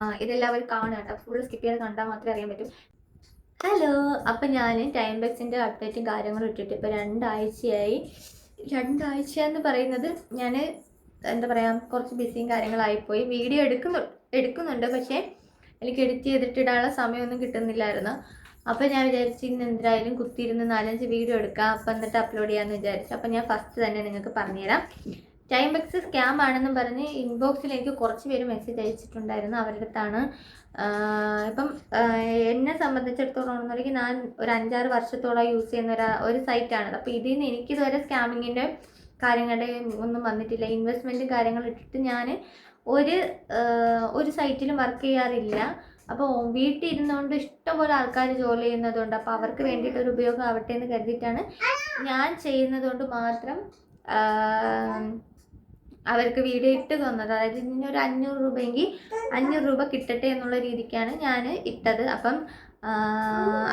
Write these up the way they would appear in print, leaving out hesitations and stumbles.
ഇതെല്ലാവരും കാണുക കേട്ടോ. ഫുൾ സ്കിപ്പ് ചെയ്ത് കണ്ടാൽ മാത്രമേ അറിയാൻ പറ്റൂ. ഹലോ, അപ്പം ഞാൻ ടൈം ബക്സിൻ്റെ അപ്ഡേറ്റും കാര്യങ്ങളും ഇട്ടിട്ട് ഇപ്പോൾ രണ്ടാഴ്ചയായി. രണ്ടാഴ്ചയെന്ന് പറയുന്നത് ഞാൻ എന്താ പറയുക, കുറച്ച് ബിസിയും കാര്യങ്ങളായിപ്പോയി. വീഡിയോ എടുക്കുന്നുണ്ട്, പക്ഷേ എനിക്ക് എഡിറ്റ് ചെയ്തിട്ടിടാനുള്ള സമയമൊന്നും കിട്ടുന്നില്ലായിരുന്നു. അപ്പോൾ ഞാൻ വിചാരിച്ചു ഇന്ന് എന്തായാലും കുത്തിയിരുന്ന് 4-5 വീഡിയോ എടുക്കാം, അപ്പം എന്നിട്ട് അപ്ലോഡ് ചെയ്യാമെന്ന് വിചാരിച്ചു. അപ്പം ഞാൻ ഫസ്റ്റ് തന്നെ നിങ്ങൾക്ക് പറഞ്ഞുതരാം. ടൈം ബക്സ് സ്കാം ആണെന്നും പറഞ്ഞ് ഇൻബോക്സിൽ എനിക്ക് കുറച്ച് പേര് മെസ്സേജ് അയച്ചിട്ടുണ്ടായിരുന്നു. അവരുടെ അടുത്താണ് ഇപ്പം എന്നെ സംബന്ധിച്ചിടത്തോളം എന്നുണ്ടെങ്കിൽ ഞാൻ ഒരു 5-6 വർഷത്തോളം യൂസ് ചെയ്യുന്ന ഒരു സൈറ്റാണ്. അപ്പോൾ ഇതിൽ നിന്ന് എനിക്കിതുവരെ സ്കാമിങ്ങിൻ്റെ കാര്യങ്ങളുടെ ഒന്നും വന്നിട്ടില്ല. ഇൻവെസ്റ്റ്മെൻറ്റും കാര്യങ്ങളും ഇട്ടിട്ട് ഞാൻ ഒരു സൈറ്റിലും വർക്ക് ചെയ്യാറില്ല. അപ്പോൾ വീട്ടിൽ ഇരുന്നുകൊണ്ട് ഇഷ്ടംപോലെ ആൾക്കാർ ജോലി ചെയ്യുന്നതുകൊണ്ട് അപ്പോൾ അവർക്ക് വേണ്ടിയിട്ടൊരു ഉപയോഗം ആവട്ടെ എന്ന് കരുതിയിട്ടാണ് ഞാൻ ചെയ്യുന്നതുകൊണ്ട് മാത്രം അവർക്ക് വീഡിയോ ഇട്ട് തന്നത്. അതായത് ഇതിന് ഒരു 500 രൂപയെങ്കിൽ 500 രൂപ കിട്ടട്ടെ എന്നുള്ള രീതിക്കാണ് ഞാൻ ഇട്ടത്. അപ്പം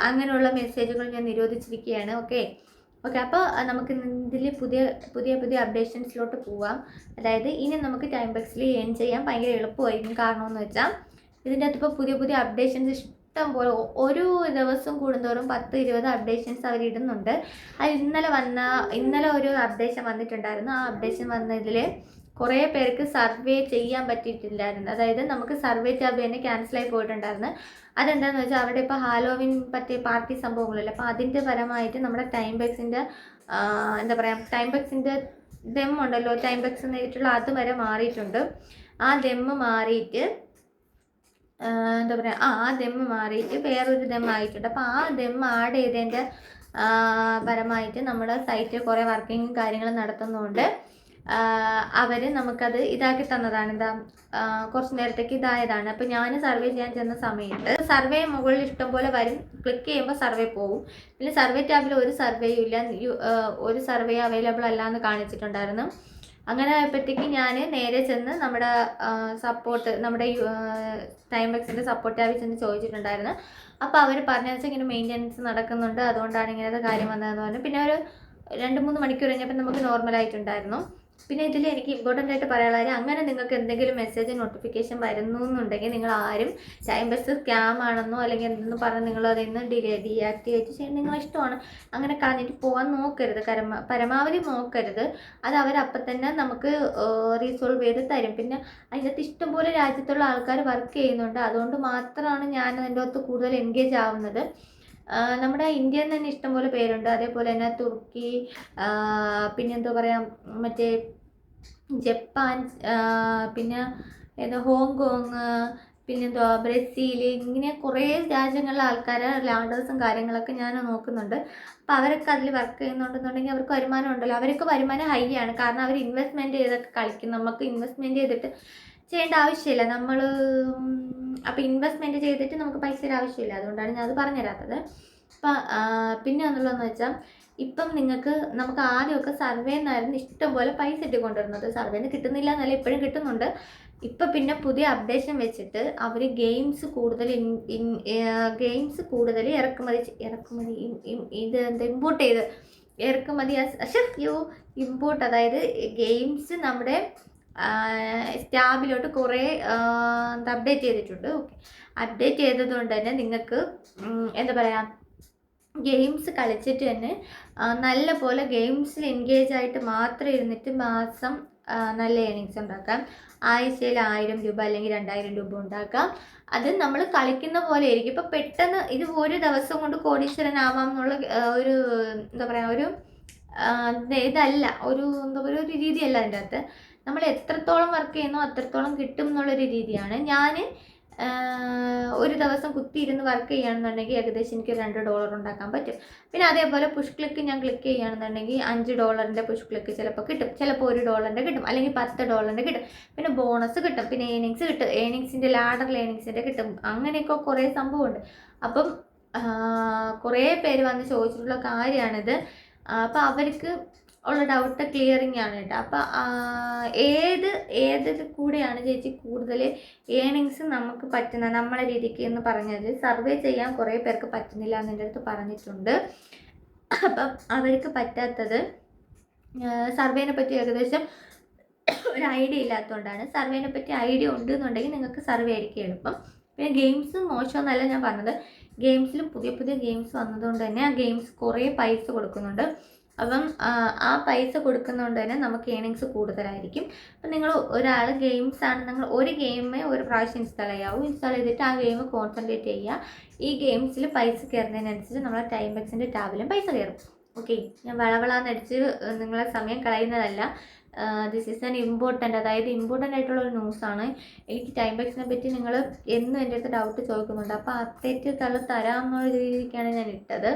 അങ്ങനെയുള്ള മെസ്സേജുകൾ ഞാൻ നിരോധിച്ചിരിക്കുകയാണ്. ഓക്കെ, അപ്പോൾ നമുക്ക് ഇതിൽ പുതിയ അപ്ഡേഷൻസിലോട്ട് പോവാം. അതായത് ഇനി നമുക്ക് ടൈം ബക്സിൽ ഏൺ ചെയ്യാൻ ഭയങ്കര എളുപ്പമായിരിക്കും. കാരണമെന്ന് വെച്ചാൽ ഇതിൻ്റെ അകത്ത് ഇപ്പോൾ പുതിയ അപ്ഡേഷൻസ് ഇഷ്ടം പോലെ ഒരു ദിവസം കൂടുന്തോറും 10-20 അപ്ഡേഷൻസ് അവർ ഇടുന്നുണ്ട്. അത് ഇന്നലെ ഒരു അപ്ഡേഷൻ വന്നിട്ടുണ്ടായിരുന്നു. ആ അപ്ഡേഷൻ വന്നതിൽ കുറേ പേർക്ക് സർവേ ചെയ്യാൻ പറ്റിയിട്ടില്ലായിരുന്നു. അതായത് നമുക്ക് സർവേ ടാബ് തന്നെ ക്യാൻസലായി പോയിട്ടുണ്ടായിരുന്നു. അതെന്താണെന്ന് വെച്ചാൽ അവിടെ ഇപ്പോൾ ഹാലോവിൻ പറ്റിയ പാർട്ടി സംഭവങ്ങളില്ല. അപ്പോൾ അതിൻ്റെ പരമായിട്ട് നമ്മുടെ ടൈം ബക്സിൻ്റെ എന്താ പറയുക, ടൈം ബക്സിൻ്റെ ദം ഉണ്ടല്ലോ, ടൈം ബക്സ് നേരിട്ടുള്ള അത് വരെ മാറിയിട്ടുണ്ട്. ആ ദമ്മ് മാറിയിട്ട് എന്താ പറയുക, ആ ദമ്മ് മാറിയിട്ട് വേറൊരു ദം ആയിട്ടുണ്ട്. അപ്പോൾ ആ ദം ആഡ് ചെയ്തതിൻ്റെ പരമായിട്ട് നമ്മുടെ സൈറ്റിൽ കുറേ വർക്കിങ്ങും കാര്യങ്ങളും നടത്തുന്നതുകൊണ്ട് അവർ നമുക്കത് ഇതാക്കി തന്നതാണ്. കുറച്ച് നേരത്തേക്ക് ഇതായതാണ്. അപ്പോൾ ഞാൻ സർവേ ചെയ്യാൻ ചെന്ന സമയത്ത് സർവേ മുകളിൽ ഇഷ്ടംപോലെ വരും. ക്ലിക്ക് ചെയ്യുമ്പോൾ സർവേ പോകും. പിന്നെ സർവേ ടാബിൽ ഒരു സർവേയും ഇല്ല, ഒരു സർവേ അവൈലബിൾ അല്ല എന്ന് കാണിച്ചിട്ടുണ്ടായിരുന്നു. അങ്ങനെ ആയപ്പോഴത്തേക്ക് ഞാൻ നേരെ ചെന്ന് നമ്മുടെ ടൈം ബക്സിൻ്റെ സപ്പോർട്ട് ടാബിൽ ചെന്ന് ചോദിച്ചിട്ടുണ്ടായിരുന്നു. അപ്പോൾ അവർ പറഞ്ഞതെന്ന് വെച്ചാൽ ഇങ്ങനെ മെയിൻ്റനൻസ് നടക്കുന്നുണ്ട്, അതുകൊണ്ടാണ് ഇങ്ങനത്തെ കാര്യം വന്നതെന്ന് പറഞ്ഞു. പിന്നെ ഒരു 2-3 മണിക്കൂർ കഴിഞ്ഞപ്പോൾ നമുക്ക് നോർമലായിട്ടുണ്ടായിരുന്നു. പിന്നെ ഇതിൽ എനിക്ക് ഇമ്പോർട്ടൻ്റ് ആയിട്ട് പറയാനുള്ള കാര്യം, അങ്ങനെ നിങ്ങൾക്ക് എന്തെങ്കിലും മെസ്സേജ് നോട്ടിഫിക്കേഷൻ വരുന്നു എന്നുണ്ടെങ്കിൽ നിങ്ങൾ ആരും ടൈം ബസ് സ്കാം ആണെന്നോ അല്ലെങ്കിൽ എന്തെന്ന് പറഞ്ഞ് നിങ്ങൾ അതിൽ നിന്ന് ഡീആക്ടിവേറ്റ് ചെയ്യാൻ നിങ്ങളെ ഇഷ്ടമാണ്. അങ്ങനെ കളഞ്ഞിട്ട് പോകാൻ നോക്കരുത്, പരമാവധി നോക്കരുത്. അത് അവരപ്പം തന്നെ നമുക്ക് റീസോൾവ് ചെയ്ത് തരും. പിന്നെ അതിനകത്ത് ഇഷ്ടംപോലെ രാജ്യത്തുള്ള ആൾക്കാർ വർക്ക് ചെയ്യുന്നുണ്ട്. അതുകൊണ്ട് മാത്രമാണ് ഞാൻ അതിൻ്റെ അകത്ത് കൂടുതൽ എൻഗേജ് ആവുന്നത്. നമ്മുടെ ഇന്ത്യയിൽ തന്നെ ഇഷ്ടംപോലെ പേരുണ്ട്. അതേപോലെ തന്നെ തുർക്കി, പിന്നെന്താ പറയുക, മറ്റേ ജപ്പാൻ, പിന്നെ ഹോങ്കോങ്, പിന്നെന്തുവാ ബ്രസീൽ, ഇങ്ങനെ കുറേ രാജ്യങ്ങളിലെ ആൾക്കാരെ ലാഡേഴ്സും കാര്യങ്ങളൊക്കെ ഞാൻ നോക്കുന്നുണ്ട്. അപ്പോൾ അവരൊക്കെ അതിൽ വർക്ക് ചെയ്യുന്നുണ്ടെന്നുണ്ടെങ്കിൽ അവർക്ക് വരുമാനം ഉണ്ടല്ലോ. അവർക്ക് വരുമാനം ഹൈ ആണ്. കാരണം അവർ ഇൻവെസ്റ്റ്മെൻറ്റ് ചെയ്തൊക്കെ കളിക്കും. നമുക്ക് ഇൻവെസ്റ്റ്മെൻറ്റ് ചെയ്തിട്ട് ചെയ്യേണ്ട ആവശ്യമില്ല. അപ്പോൾ ഇൻവെസ്റ്റ്മെൻറ്റ് ചെയ്തിട്ട് നമുക്ക് പൈസയുടെ ആവശ്യമില്ല. അതുകൊണ്ടാണ് ഞാൻ അത് പറഞ്ഞു തരാത്തത്. അപ്പം പിന്നെ ഒന്നുള്ളതെന്ന് വെച്ചാൽ, ഇപ്പം നമുക്ക് ആദ്യമൊക്കെ സർവേന്നായിരുന്നു ഇഷ്ടംപോലെ പൈസ ഇട്ടുകൊണ്ടിരുന്നത്. സർവേന്ന് കിട്ടുന്നില്ല എന്നല്ല, ഇപ്പോഴും കിട്ടുന്നുണ്ട്. ഇപ്പം പിന്നെ പുതിയ അപ്ഡേഷൻ വെച്ചിട്ട് അവർ ഗെയിംസ് കൂടുതൽ ഇമ്പോർട്ട്, അതായത് ഗെയിംസ് നമ്മുടെ സ്റ്റാബിലോട്ട് കുറേ അപ്ഡേറ്റ് ചെയ്തിട്ടുണ്ട്. ഓക്കെ, അപ്ഡേറ്റ് ചെയ്തത് കൊണ്ട് തന്നെ നിങ്ങൾക്ക് എന്താ പറയുക, ഗെയിംസ് കളിച്ചിട്ട് തന്നെ നല്ല പോലെ ഗെയിംസിൽ എൻഗേജ് ആയിട്ട് മാത്രം ഇരുന്നിട്ട് മാസം നല്ല ഏണിങ്സ് ഉണ്ടാക്കാം. ആഴ്ചയിൽ 1000 രൂപ അല്ലെങ്കിൽ 2000 രൂപ ഉണ്ടാക്കാം. അത് നമ്മൾ കളിക്കുന്ന പോലെ ആയിരിക്കും. ഇപ്പം പെട്ടെന്ന് ഇത് ഒരു ദിവസം കൊണ്ട് കോടീശ്വരനാവാം എന്നുള്ള ഒരു എന്താ പറയുക, ഒരു ഇതല്ല, എന്താ പറയുക, ഒരു രീതിയല്ല അതിൻ്റെ അകത്ത്. നമ്മൾ എത്രത്തോളം വർക്ക് ചെയ്യുന്നോ അത്രത്തോളം കിട്ടും എന്നുള്ളൊരു രീതിയാണ്. ഞാൻ ഒരു ദിവസം കുത്തിയിരുന്ന് വർക്ക് ചെയ്യുകയാണെന്നുണ്ടെങ്കിൽ ഏകദേശം എനിക്ക് $2 ഉണ്ടാക്കാൻ പറ്റും. പിന്നെ അതേപോലെ പുഷ് ക്ലിക്ക് ഞാൻ ക്ലിക്ക് ചെയ്യുകയാണെന്നുണ്ടെങ്കിൽ $5 പുഷ് ക്ലിക്ക് ചിലപ്പോൾ കിട്ടും, ചിലപ്പോൾ $1 കിട്ടും, അല്ലെങ്കിൽ $10 കിട്ടും. പിന്നെ ബോണസ് കിട്ടും, പിന്നെ ഏണിങ്സ് കിട്ടും, ഏണിങ്സിൻ്റെ ലാഡറിൽ ഏണിങ്സിൻ്റെ കിട്ടും. അങ്ങനെയൊക്കെ കുറേ സംഭവമുണ്ട്. അപ്പം കുറേ പേര് വന്ന് ചോദിച്ചിട്ടുള്ള കാര്യമാണിത്. അപ്പോൾ അവർക്ക് ഉള്ള ഡൗട്ട് ക്ലിയറിങ് ആണ് കേട്ടോ. അപ്പം ഏത് കൂടെയാണ് ചേച്ചി കൂടുതൽ ഏണിങ്സ് നമുക്ക് പറ്റുന്ന നമ്മളെ രീതിക്ക് എന്ന് പറഞ്ഞത്, സർവേ ചെയ്യാൻ കുറേ പേർക്ക് പറ്റുന്നില്ല എന്നെ അടുത്ത് പറഞ്ഞിട്ടുണ്ട്. അപ്പം അവർക്ക് പറ്റാത്തത് സർവേനെ പറ്റി ഏകദേശം ഒരു ഐഡിയ ഇല്ലാത്തതുകൊണ്ടാണ്. സർവേനെ പറ്റി ഐഡിയ ഉണ്ട് എന്നുണ്ടെങ്കിൽ നിങ്ങൾക്ക് സർവേ ആയിരിക്കും എളുപ്പം. പിന്നെ ഗെയിംസ് മോശമെന്നല്ല ഞാൻ പറഞ്ഞത്, ഗെയിംസിലും പുതിയ പുതിയ ഗെയിംസ് വന്നതുകൊണ്ട് തന്നെ ആ ഗെയിംസ് കുറേ പൈസ കൊടുക്കുന്നുണ്ട്. അപ്പം ആ പൈസ കൊടുക്കുന്നതുകൊണ്ട് തന്നെ നമുക്ക് ഏണിങ്സ് കൂടുതലായിരിക്കും. അപ്പം നിങ്ങൾ ഒരാൾ ഗെയിംസ് ആണ്, നിങ്ങൾ ഒരു ഗെയിമേ ഒരു പ്രാവശ്യം ഇൻസ്റ്റാൾ ചെയ്യാവൂ. ഇൻസ്റ്റാൾ ചെയ്തിട്ട് ആ ഗെയിം കോൺസെൻട്രേറ്റ് ചെയ്യുക. ഈ ഗെയിംസിൽ പൈസ കയറുന്നതിനനുസരിച്ച് നമ്മളെ ടൈം ബക്സിൻ്റെ ടാബിലും പൈസ കയറും. ഓക്കെ, ഞാൻ വളവളാന്നടിച്ച് നിങ്ങളെ സമയം കളയുന്നതല്ല. ദിസ് ഈസ് ആൻ ഇമ്പോർട്ടൻ്റ്, അതായത് ഇമ്പോർട്ടൻ്റ് ആയിട്ടുള്ള ഒരു ന്യൂസാണ്. എനിക്ക് ടൈം ബക്സിനെ പറ്റി നിങ്ങൾ എന്നും എൻ്റെ അടുത്ത് ഡൗട്ട് ചോദിക്കുന്നുണ്ട്. അപ്പോൾ അപ്ഡേറ്റ് തരാമെന്നുള്ള രീതിക്കാണ് ഞാൻ ഇട്ടത്.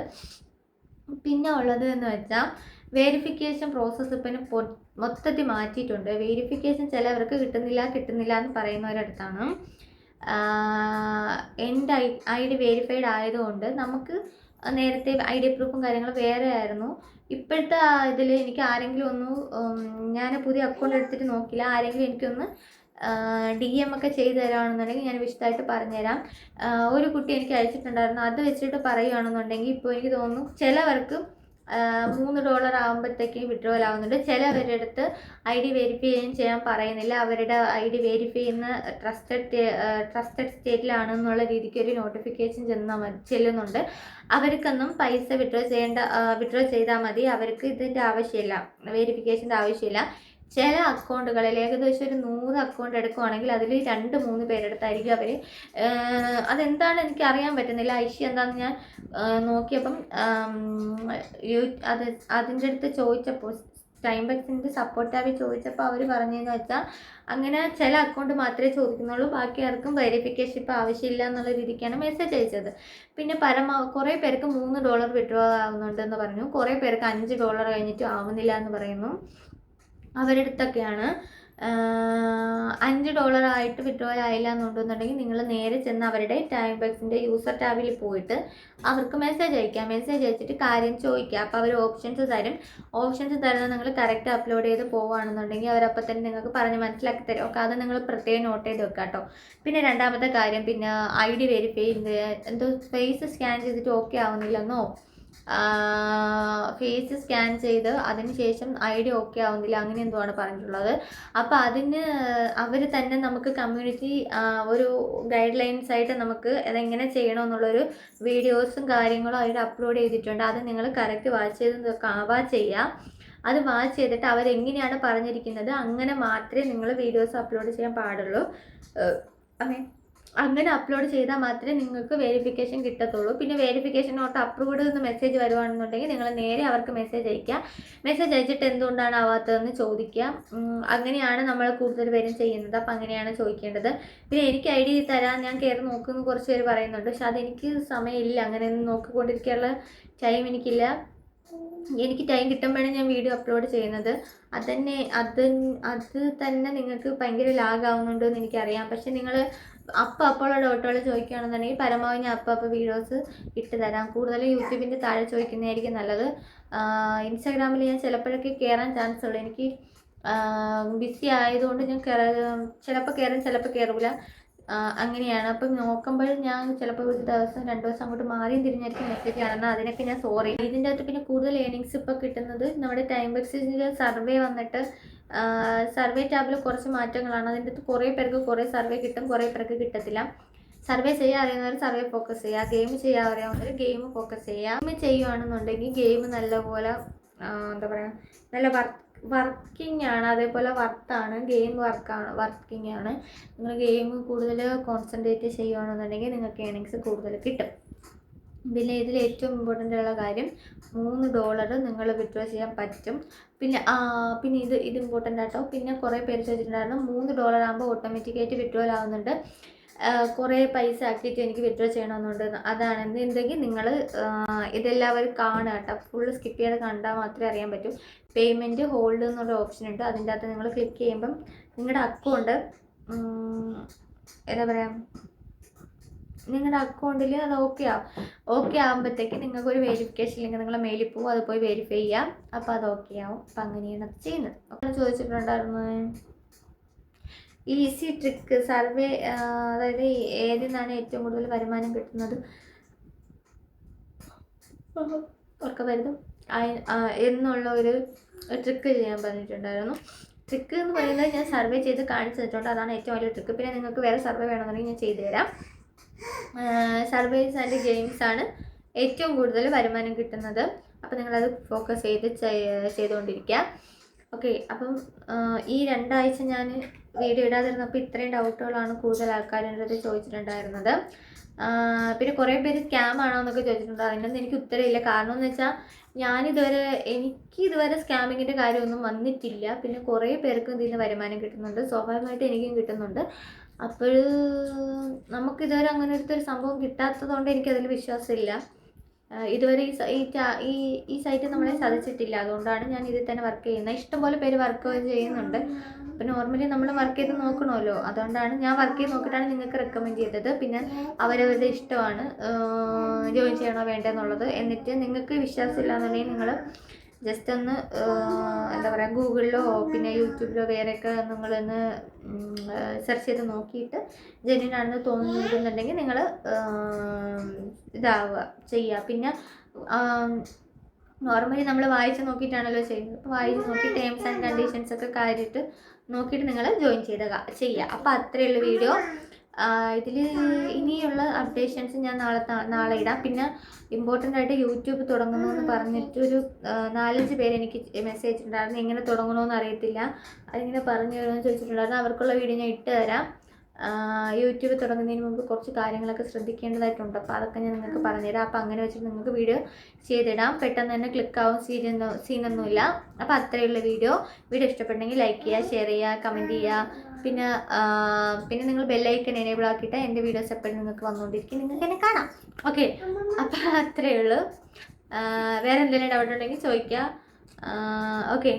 പിന്നെ ഉള്ളത് എന്ന് വെച്ചാൽ വെരിഫിക്കേഷൻ പ്രോസസ്സ് ഇപ്പം മൊത്തത്തിൽ മാറ്റിയിട്ടുണ്ട്. വെരിഫിക്കേഷൻ ചിലവർക്ക് കിട്ടുന്നില്ല എന്ന് പറയുന്നവരടുത്താണ്. എൻ്റെ ID വെരിഫൈഡ് ആയതുകൊണ്ട് നമുക്ക് നേരത്തെ ID പ്രൂഫും കാര്യങ്ങളും വേറെ ആയിരുന്നു. ഇപ്പോഴത്തെ ഇതിൽ എനിക്ക് ആരെങ്കിലും ഒന്ന്, ഞാൻ പുതിയ അക്കൗണ്ട് എടുത്തിട്ട് നോക്കില്ല, ആരെങ്കിലും എനിക്കൊന്ന് DM ഒക്കെ ചെയ്ത് തരാമെന്നുണ്ടെങ്കിൽ ഞാൻ വിശദമായിട്ട് പറഞ്ഞുതരാം. ഒരു കുട്ടി എനിക്ക് അയച്ചിട്ടുണ്ടായിരുന്നു, അത് വെച്ചിട്ട് പറയുകയാണെന്നുണ്ടെങ്കിൽ ഇപ്പോൾ എനിക്ക് തോന്നുന്നു ചിലവർക്ക് $3 ആകുമ്പോഴത്തേക്കും വിഡ്രോവൽ ആവുന്നുണ്ട്. ചിലവരുടെ അടുത്ത് ID വെരിഫൈ ചെയ്യാൻ പറയുന്നില്ല, അവരുടെ ID വെരിഫൈ ചെയ്യുന്ന ട്രസ്റ്റഡ് സ്റ്റേറ്റിലാണെന്നുള്ള രീതിക്ക് ഒരു നോട്ടിഫിക്കേഷൻ ചെല്ലുന്നുണ്ട്. അവർക്കൊന്നും പൈസ വിഡ്രോ ചെയ്താൽ മതി, അവർക്ക് ഇതിൻ്റെ ആവശ്യമില്ല, വെരിഫിക്കേഷൻ്റെ ആവശ്യമില്ല. ചില അക്കൗണ്ടുകളിൽ ഏകദേശം ഒരു 100 അക്കൗണ്ട് എടുക്കുവാണെങ്കിൽ അതിൽ 2-3 പേരെടുത്തായിരിക്കും അവർ. അതെന്താണ് എനിക്ക് അറിയാൻ പറ്റുന്നില്ല, ഇഷ്യൂ എന്താണെന്ന് ഞാൻ നോക്കിയപ്പം അതിൻ്റെ അടുത്ത് ചോദിച്ചപ്പോൾ, ടൈം ബക്സിൻ്റെ സപ്പോർട്ട് ടാബിൽ ചോദിച്ചപ്പോൾ അവർ പറഞ്ഞതെന്ന് വെച്ചാൽ അങ്ങനെ ചില അക്കൗണ്ട് മാത്രമേ ചോദിക്കുന്നുള്ളൂ, ബാക്കി ആർക്കും വെരിഫിക്കേഷൻ ഇപ്പോൾ ആവശ്യമില്ല എന്നുള്ള രീതിക്കാണ് മെസ്സേജ് അയച്ചത്. പിന്നെ കുറേ പേർക്ക് $3 വിഡ്രോ ആവുന്നുണ്ടെന്ന് പറഞ്ഞു, കുറേ പേർക്ക് $5 കഴിഞ്ഞിട്ട് ആവുന്നില്ല എന്ന് പറയുന്നു. അവരുടെ അടുത്തൊക്കെയാണ് $5 ആയിട്ട് വിഡ്രോവൽ ആയില്ല എന്നുണ്ടെന്നുണ്ടെങ്കിൽ നിങ്ങൾ നേരെ ചെന്ന് അവരുടെ ടൈം ബക്സിൻ്റെ യൂസർ ടാബിൽ പോയിട്ട് അവർക്ക് മെസ്സേജ് അയക്കാം. മെസ്സേജ് അയച്ചിട്ട് കാര്യം ചോദിക്കുക. അപ്പോൾ അവർ ഓപ്ഷൻസ് തരുന്നത് നിങ്ങൾ കറക്റ്റ് അപ്ലോഡ് ചെയ്ത് പോവുകയാണെന്നുണ്ടെങ്കിൽ അവരപ്പം തന്നെ നിങ്ങൾക്ക് പറഞ്ഞ് മനസ്സിലാക്കി തരും. ഓക്കെ, അത് നിങ്ങൾ പ്രത്യേകം നോട്ട് ചെയ്ത് വെക്കുക കേട്ടോ. പിന്നെ രണ്ടാമത്തെ കാര്യം, പിന്നെ ID വെരിഫൈ എന്തോ ഫേസ് സ്കാൻ ചെയ്തിട്ട് ഓക്കെ ആവുന്നില്ലെന്നോ, ഫേസ് സ്കാൻ ചെയ്ത് അതിന് ശേഷം ID ഓക്കെ ആവുന്നില്ല, അങ്ങനെ എന്തോ ആണ് പറഞ്ഞിട്ടുള്ളത്. അപ്പോൾ അതിന് അവർ തന്നെ നമുക്ക് കമ്മ്യൂണിറ്റി ഒരു ഗൈഡ് ലൈൻസ് ആയിട്ട് നമുക്ക് അതെങ്ങനെ ചെയ്യണമെന്നുള്ളൊരു വീഡിയോസും കാര്യങ്ങളും അതിൽ അപ്ലോഡ് ചെയ്തിട്ടുണ്ട്. അത് നിങ്ങൾ കറക്റ്റ് വാച്ച് ചെയ്യുക. അത് വാച്ച് ചെയ്തിട്ട് അവരെങ്ങനെയാണ് പറഞ്ഞിരിക്കുന്നത് അങ്ങനെ മാത്രമേ നിങ്ങൾ വീഡിയോസ് അപ്ലോഡ് ചെയ്യാൻ പാടുള്ളൂ. അങ്ങനെ അപ്ലോഡ് ചെയ്താൽ മാത്രമേ നിങ്ങൾക്ക് വെരിഫിക്കേഷൻ കിട്ടത്തുള്ളൂ. പിന്നെ വെരിഫിക്കേഷൻ നോട്ട് അപ്രൂവ്ഡ് എന്ന് മെസ്സേജ് വരുവാണെന്നുണ്ടെങ്കിൽ നിങ്ങൾ നേരെ അവർക്ക് മെസ്സേജ് അയക്കുക. മെസ്സേജ് അയച്ചിട്ട് എന്തുകൊണ്ടാണ് ആവാത്തതെന്ന് ചോദിക്കുക. അങ്ങനെയാണ് നമ്മൾ കൂടുതൽ പേരും ചെയ്യുന്നത്. അപ്പം അങ്ങനെയാണ് ചോദിക്കേണ്ടത്. പിന്നെ എനിക്ക് ID തരാൻ ഞാൻ കയറി നോക്കുന്നു കുറച്ച് പേര് പറയുന്നുണ്ട്, പക്ഷെ അതെനിക്ക് സമയമില്ല, അങ്ങനെയൊന്നും നോക്കിക്കൊണ്ടിരിക്കാനുള്ള ടൈം എനിക്കില്ല. എനിക്ക് ടൈം കിട്ടുമ്പോഴാണ് ഞാൻ വീഡിയോ അപ്ലോഡ് ചെയ്യുന്നത്. അത് തന്നെ നിങ്ങൾക്ക് ഭയങ്കര ലാഗ് ആവുന്നുണ്ടോ എന്ന് എനിക്കറിയാം. പക്ഷെ നിങ്ങൾ അപ്പോഴുള്ള ഡൗട്ടുകൾ ചോദിക്കുകയാണെന്നുണ്ടെങ്കിൽ പരമാവധി ഞാൻ അപ്പോൾ വീഡിയോസ് ഇട്ട് തരാം. കൂടുതലും യൂട്യൂബിൻ്റെ താഴെ ചോദിക്കുന്നതായിരിക്കും നല്ലത്. ഇൻസ്റ്റാഗ്രാമിൽ ഞാൻ ചിലപ്പോഴൊക്കെ കയറാൻ ചാൻസ് ഉള്ളൂ. എനിക്ക് ബിസി ആയതുകൊണ്ട് ഞാൻ ചിലപ്പോൾ കയറും, ചിലപ്പോൾ കയറില്ല, അങ്ങനെയാണ്. അപ്പം നോക്കുമ്പോൾ ഞാൻ ചിലപ്പോൾ ഒരു ദിവസം 2 ദിവസം അങ്ങോട്ട് മാറിയും തിരിഞ്ഞായിരിക്കും മെസ്സേജ് കാണുന്നത്. അതിനൊക്കെ ഞാൻ സോറി. ഇതിൻ്റെ അകത്ത് പിന്നെ കൂടുതൽ ഏണിങ്സ് ഇപ്പോൾ കിട്ടുന്നത് നമ്മുടെ ടൈം ബക്സിൻ്റെ സർവേ വന്നിട്ട് സർവേ ടാബിൽ കുറച്ച് മാറ്റങ്ങളാണ്. അതിൻ്റെ അകത്ത് കുറേ പേർക്ക് കുറേ സർവേ കിട്ടും, കുറേ പേർക്ക് കിട്ടത്തില്ല. സർവേ ചെയ്യാൻ അറിയുന്നവർ സർവേ ഫോക്കസ് ചെയ്യുക, ഗെയിം ചെയ്യാൻ അറിയാവുന്നവർ ഗെയിം ഫോക്കസ് ചെയ്യുക. ഗെയിം ചെയ്യുകയാണെന്നുണ്ടെങ്കിൽ ഗെയിം നല്ലപോലെ എന്താ പറയുക, നല്ല വർക്കിംഗ് ആണ്, അതേപോലെ വർത്താണ്. ഗെയിം വർക്കിംഗ് ആണ്. നിങ്ങൾ ഗെയിം കൂടുതൽ കോൺസെൻട്രേറ്റ് ചെയ്യുകയാണെന്നുണ്ടെങ്കിൽ നിങ്ങൾക്ക് ഏണിങ്സ് കൂടുതൽ കിട്ടും. പിന്നെ ഇതിൽ ഏറ്റവും ഇമ്പോർട്ടൻ്റ് ഉള്ള കാര്യം $3 നിങ്ങൾ വിഡ്രോ ചെയ്യാൻ പറ്റും. പിന്നെ ഇത് ഇമ്പോർട്ടൻ്റ് ആട്ടോ. പിന്നെ കുറേ പേര് ചോദിച്ചിട്ടുണ്ടായിരുന്നു $3 ആകുമ്പോൾ ഓട്ടോമാറ്റിക്കായിട്ട് വിഡ്രോൽ ആവുന്നുണ്ട്, കുറേ പൈസ ആക്കിയിട്ട് എനിക്ക് വിഡ്രോ ചെയ്യണമെന്നുണ്ട്. അതാണ് എന്തെങ്കിൽ നിങ്ങൾ ഇതെല്ലാവരും കാണുക കേട്ടോ. ഫുള്ള് സ്കിപ്പ് ചെയ്ത് കണ്ടാൽ മാത്രമേ അറിയാൻ പറ്റൂ. പേയ്മെൻറ്റ് ഹോൾഡ് എന്നുള്ള ഓപ്ഷൻ ഉണ്ട്. അതിൻ്റെ അകത്ത് നിങ്ങൾ ക്ലിക്ക് ചെയ്യുമ്പം നിങ്ങളുടെ അക്കൗണ്ട് എന്താ പറയുക, നിങ്ങളുടെ അക്കൗണ്ടിൽ അത് ഓക്കെ ആകുമ്പോഴത്തേക്ക് നിങ്ങൾക്കൊരു വെരിഫിക്കേഷൻ ലിങ്ക് നിങ്ങളെ മെയിലിൽ പോകും, അത് പോയി വെരിഫൈ ചെയ്യാം. അപ്പോൾ അത് ഓക്കെ ആവും. അപ്പം അങ്ങനെയാണ് അത് ചെയ്യുന്നത്. അപ്പോൾ ചോദിച്ചിട്ടുണ്ടായിരുന്നു ഈസി ട്രിക്ക് സർവേ, അതായത് ഏതിൽ നിന്നാണ് ഏറ്റവും കൂടുതൽ വരുമാനം കിട്ടുന്നത് എന്നുള്ള ഒരു ട്രിക്ക് ചെയ്യാൻ പറഞ്ഞിട്ടുണ്ടായിരുന്നു. ട്രിക്ക് എന്ന് പറയുന്നത് ഞാൻ സർവേ ചെയ്ത് കാണിച്ചു തന്നിട്ടുണ്ട്, അതാണ് ഏറ്റവും വലിയ ട്രിക്ക്. പിന്നെ നിങ്ങൾക്ക് വേറെ സർവേ വേണമെന്നുണ്ടെങ്കിൽ ഞാൻ ചെയ്തു തരാം. സർവേസ് ആൻഡ് ഗെയിംസ് ആണ് ഏറ്റവും കൂടുതൽ വരുമാനം കിട്ടുന്നത്. അപ്പോൾ നിങ്ങളത് ഫോക്കസ് ചെയ്തുകൊണ്ടിരിക്കുക. ഓക്കെ, അപ്പം ഈ 2 ആഴ്ച ഞാൻ വീഡിയോ ഇടാതിരുന്നപ്പോൾ ഇത്രയും ഡൗട്ടുകളാണ് കൂടുതൽ ആൾക്കാരുടെ അടുത്ത് ചോദിച്ചിട്ടുണ്ടായിരുന്നത്. പിന്നെ കുറേ പേര് സ്കാം ആണോ എന്നൊക്കെ ചോദിച്ചിട്ടുണ്ട്. അതിനൊന്നും എനിക്ക് ഉത്തരമില്ല. കാരണം എന്ന് വെച്ചാൽ എനിക്കിതുവരെ സ്കാമിങ്ങിൻ്റെ കാര്യമൊന്നും വന്നിട്ടില്ല. പിന്നെ കുറേ പേർക്കും ഇതിൽ നിന്ന് വരുമാനം കിട്ടുന്നുണ്ട്, സ്വാഭാവികമായിട്ട് എനിക്കും കിട്ടുന്നുണ്ട്. അപ്പോൾ നമുക്കിതുവരെ അങ്ങനെ ഒരു സംഭവം കിട്ടാത്തതുകൊണ്ട് എനിക്കതിൽ വിശ്വാസമില്ല. ഇതുവരെ ഈ സൈറ്റ് നമ്മളെ സാധിച്ചിട്ടില്ല. അതുകൊണ്ടാണ് ഞാൻ ഇതിൽ തന്നെ വർക്ക് ചെയ്യുന്നത്. ഇഷ്ടംപോലെ പേര് വർക്ക് ചെയ്യുന്നുണ്ട്. അപ്പോൾ നോർമലി നമ്മൾ വർക്ക് ചെയ്ത് നോക്കണമല്ലോ, അതുകൊണ്ടാണ് ഞാൻ വർക്ക് ചെയ്ത് നോക്കിയിട്ടാണ് നിങ്ങൾക്ക് റെക്കമെൻഡ് ചെയ്തത്. പിന്നെ അവരവരുടെ ഇഷ്ടമാണ് ജോയിൻ ചെയ്യണോ വേണ്ടെന്നുള്ളത്. എന്നിട്ട് നിങ്ങൾക്ക് വിശ്വാസമില്ല എന്നുണ്ടെങ്കിൽ നിങ്ങൾ ജസ്റ്റ് ഒന്ന് എന്താ പറയുക, ഗൂഗിളിലോ പിന്നെ യൂട്യൂബിലോ വേറെയൊക്കെ നിങ്ങളൊന്ന് സെർച്ച് ചെയ്ത് നോക്കിയിട്ട് ജെന്യൂൻ ആണെന്ന് തോന്നുന്നുണ്ടെങ്കിൽ നിങ്ങൾ ചെയ്യുക. പിന്നെ നോർമലി നമ്മൾ വായിച്ച് നോക്കിയിട്ടാണല്ലോ ചെയ്യുന്നത്. അപ്പോൾ വായിച്ച് നോക്കി ടേംസ് ആൻഡ് കണ്ടീഷൻസ് ഒക്കെ കാര്യമായിട്ട് നോക്കിയിട്ട് നിങ്ങൾ ജോയിൻ ചെയ്യുക. അപ്പോൾ അത്രയുള്ള വീഡിയോ. ഇതിൽ ഇനിയുള്ള അപ്ഡേഷൻസ് ഞാൻ നാളെ ഇടാം. പിന്നെ ഇമ്പോർട്ടൻ്റ് ആയിട്ട് യൂട്യൂബ് തുടങ്ങണമെന്ന് പറഞ്ഞിട്ടൊരു 4-5 പേര് എനിക്ക് മെസ്സേജ് ഉണ്ടായിരുന്നു. എങ്ങനെ തുടങ്ങണമെന്ന് അറിയത്തില്ല, അതിങ്ങനെ പറഞ്ഞു തരുമെന്ന് ചോദിച്ചിട്ടുണ്ടായിരുന്നു. അവർക്കുള്ള വീഡിയോ ഞാൻ ഇട്ട് തരാം. യൂട്യൂബ് തുടങ്ങുന്നതിന് മുമ്പ് കുറച്ച് കാര്യങ്ങളൊക്കെ ശ്രദ്ധിക്കേണ്ടതായിട്ടുണ്ട്. അപ്പോൾ അതൊക്കെ ഞാൻ നിങ്ങൾക്ക് പറഞ്ഞുതരാം. അപ്പോൾ അങ്ങനെ വെച്ചിട്ട് നിങ്ങൾക്ക് വീഡിയോ ചെയ്തിടാം. പെട്ടെന്ന് തന്നെ ക്ലിക്കാവും, സീനൊന്നുമില്ല. അപ്പോൾ അത്രയുള്ള വീഡിയോ ഇഷ്ടപ്പെട്ടെങ്കിൽ ലൈക്ക് ചെയ്യുക, ഷെയർ ചെയ്യുക, കമൻറ്റ് ചെയ്യുക. പിന്നെ നിങ്ങൾ ബെല്ലൈക്കൺ എനേബിൾ ആക്കിയിട്ട് എൻ്റെ വീഡിയോസ് എപ്പോഴും നിങ്ങൾക്ക് വന്നുകൊണ്ടിരിക്കും, നിങ്ങൾക്ക് എന്നെ കാണാം. ഓക്കെ, അപ്പോൾ അത്രയേ ഉള്ളൂ. വേറെ എന്തെങ്കിലും ഡൗട്ട് ഉണ്ടെങ്കിൽ ചോദിക്കുക. ഓക്കെ.